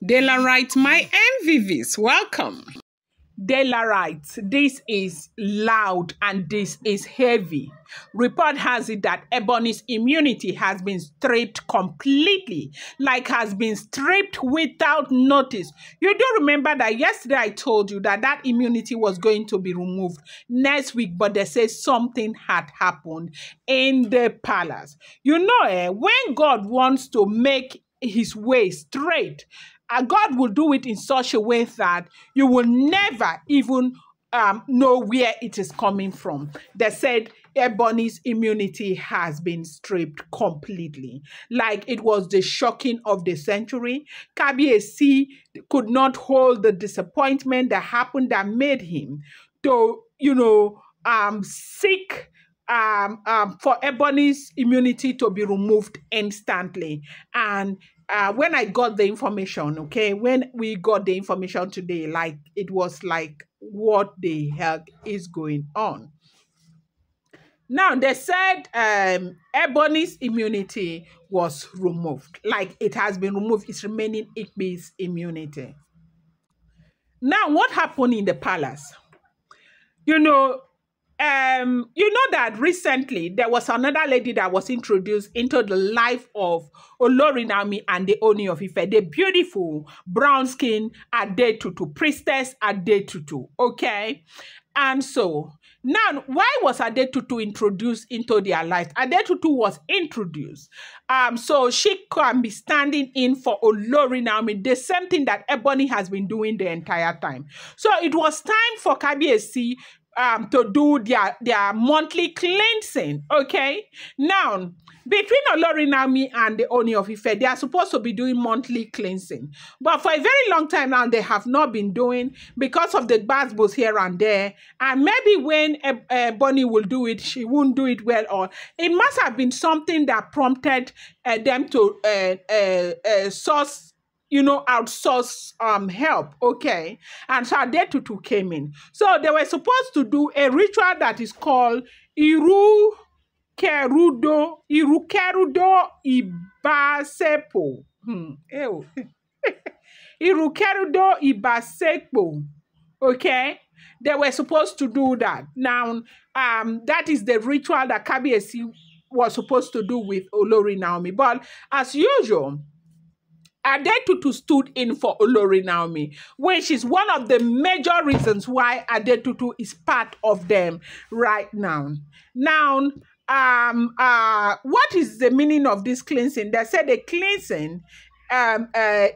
Daylight, my MVVs, welcome. Daylight, this is loud and this is heavy. Report has it that Ebony's immunity has been stripped completely, like has been stripped without notice. You do remember that yesterday I told you that that immunity was going to be removed next week, but they say something had happened in the palace. You know, when God wants to make his way straight, God will do it in such a way that you will never even know where it is coming from. They said Ebony's immunity has been stripped completely. Like it was the shocking of the century. Kabiyesi could not hold the disappointment that happened that made him to, seek for Ebony's immunity to be removed instantly. And when I got the information, when we got the information today, like it was like, what the heck is going on? Now, they said Ebony's immunity was removed. Like it has been removed. It's remaining Ikpe's immunity. Now, what happened in the palace? You know that recently there was another lady that was introduced into the life of Olori Naomi and the Ooni of Ife, the beautiful brown skin Adetutu, priestess Adetutu, okay? And so, now, why was Adetutu introduced into their life? Adetutu was introduced so she can be standing in for Olori Naomi, the same thing that Ebony has been doing the entire time. So it was time for Kabiyesi to do their monthly cleansing, okay? Now, between Olori Naomi and the Ooni of Ife, they are supposed to be doing monthly cleansing. But for a very long time now, they have not been doing because of the basbos here and there. And maybe when Ebony will do it, she won't do it well. Or it must have been something that prompted them to outsource help, okay? And so Adetutu came in. So they were supposed to do a ritual that is called Irukerudo Ibasepo. Irukerudo Ibasepo, okay? They were supposed to do that. Now, that is the ritual that Kabiyesi was supposed to do with Olori Naomi. But as usual, Adetutu stood in for Olori Naomi, which is one of the major reasons why Adetutu is part of them right now. Now, what is the meaning of this cleansing? They said the cleansing the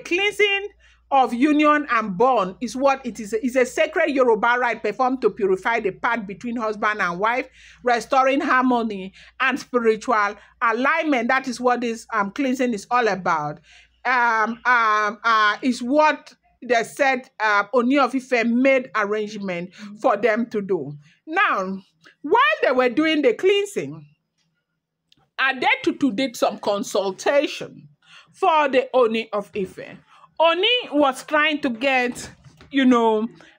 cleansing of union and bond is what it is. It's a sacred Yoruba rite performed to purify the path between husband and wife, restoring harmony and spiritual alignment. That is what this cleansing is all about. Is what they said Ooni of Ife made arrangement for them to do. Now, while they were doing the cleansing, Adetutu did some consultation for the Ooni of Ife. Ooni was trying to get,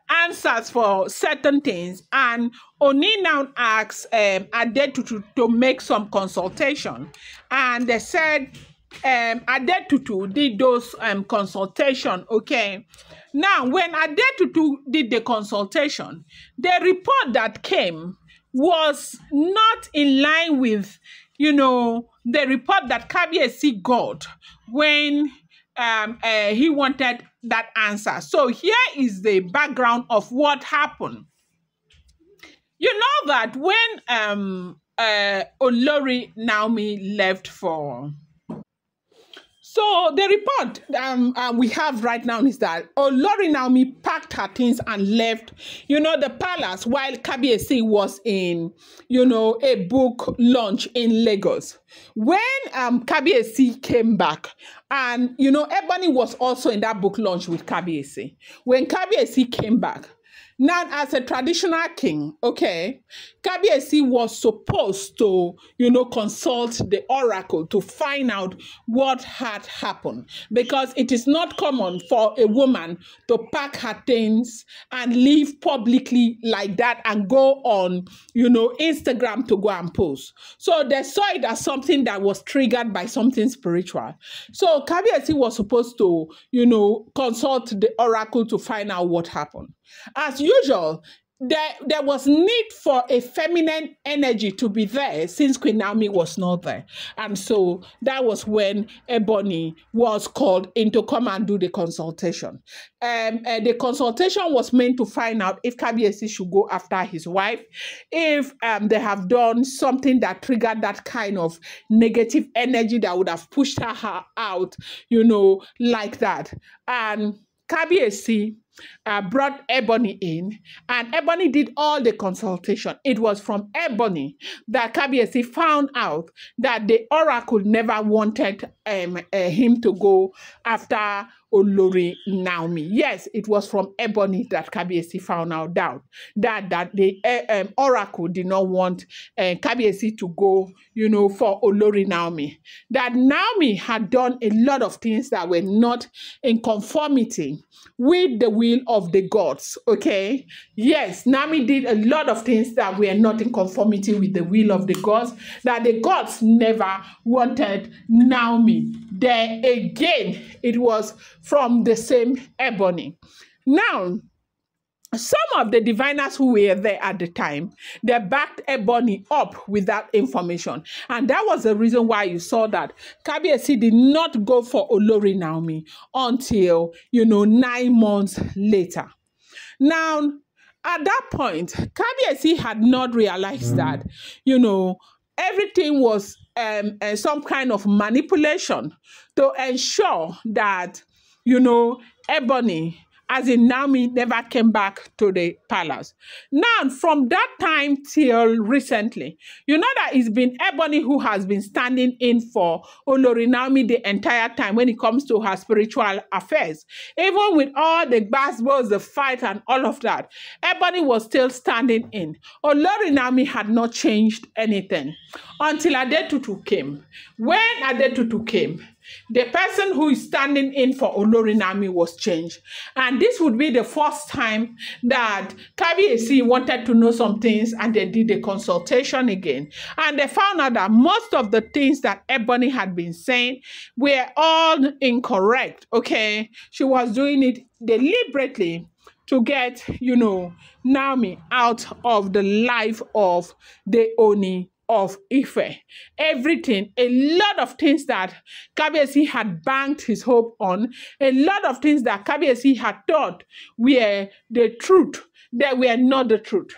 answers for certain things. And Ooni now asked Adetutu to make some consultation. And they said Adetutu did those consultation, okay? Now, when Adetutu did the consultation, the report that came was not in line with, the report that Kabiyesi got when he wanted that answer. So here is the background of what happened. You know that when Olori Naomi left for... So the report we have right now is that Olori Naomi packed her things and left, the palace while Kabiyesi was in, a book launch in Lagos. When Kabiyesi came back, and, Ebony was also in that book launch with Kabiyesi. When Kabiyesi came back, Now, as a traditional king, okay, Kabiyesi was supposed to, consult the oracle to find out what had happened, because it is not common for a woman to pack her things and leave publicly like that and go on, Instagram to go and post. So they saw it as something that was triggered by something spiritual. So Kabiyesi was supposed to, consult the oracle to find out what happened. As usual, there was need for a feminine energy to be there since Queen Naomi was not there. And so that was when Ebony was called in to come and do the consultation. The consultation was meant to find out if Kabiyesi should go after his wife, if they have done something that triggered that kind of negative energy that would have pushed her out, like that. And Kabiyesi brought Ebony in, and Ebony did all the consultation. It was from Ebony that Kabiyesi found out that the oracle never wanted him to go after Olori Naomi. Yes, it was from Ebony that Kabiyesi found out that the oracle did not want Kabiyesi to go, for Olori Naomi. That Naomi had done a lot of things that were not in conformity with the will of the gods, okay? Yes, Naomi did a lot of things that were not in conformity with the will of the gods, that the gods never wanted Naomi. There again, it was from the same Ebony. Now, some of the diviners who were there at the time, they backed Ebony up with that information. And that was the reason why you saw that Kabiyesi did not go for Olori Naomi until, 9 months later. Now, at that point, Kabiyesi had not realized that, everything was some kind of manipulation to ensure that, Ebony, as in Naomi, never came back to the palace. Now, from that time till recently, you know that it's been Ebony who has been standing in for Olori Naomi the entire time when it comes to her spiritual affairs. Even with all the basketballs, the fight, and all of that, Ebony was still standing in. Olori Naomi had not changed anything until Adetutu came. When Adetutu came, the person who is standing in for Olori Naomi was changed. And this would be the first time that Kabiyesi wanted to know some things, and they did the consultation again. And they found out that most of the things that Ebony had been saying were all incorrect, okay? She was doing it deliberately to get, Naomi out of the life of the Ooni of Ife. Everything, a lot of things that Kabiyesi had banked his hope on, a lot of things that Kabiyesi had thought were the truth, they were not the truth.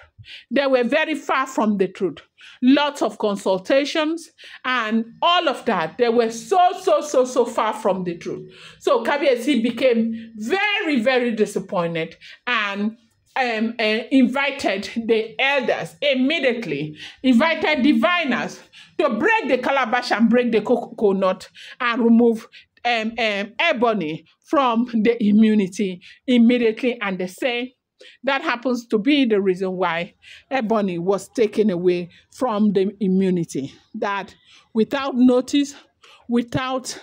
They were very far from the truth. Lots of consultations and all of that, they were so far from the truth. So Kabiyesi became very, very disappointed and invited the elders immediately, invited diviners to break the calabash and break the coconut and remove Ebony from the immunity immediately. And they say that happens to be the reason why Ebony was taken away from the immunity. That without notice, without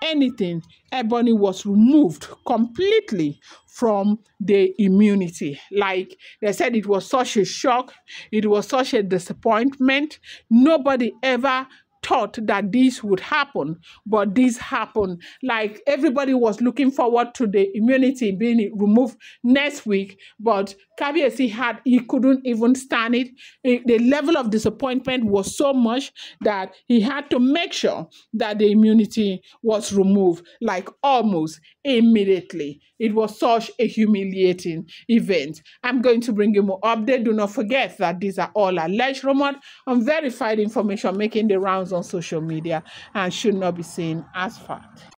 anything, Ebony was removed completely from the immunity. Like they said, it was such a shock, it was such a disappointment. Nobody ever thought that this would happen, but this happened. Like everybody was looking forward to the immunity being removed next week, but Kabiyesi he couldn't even stand it. The level of disappointment was so much that he had to make sure that the immunity was removed, like almost immediately. It was such a humiliating event. I'm going to bring you more update. Do not forget that these are all alleged, rumored, unverified information making the rounds on social media and should not be seen as fact.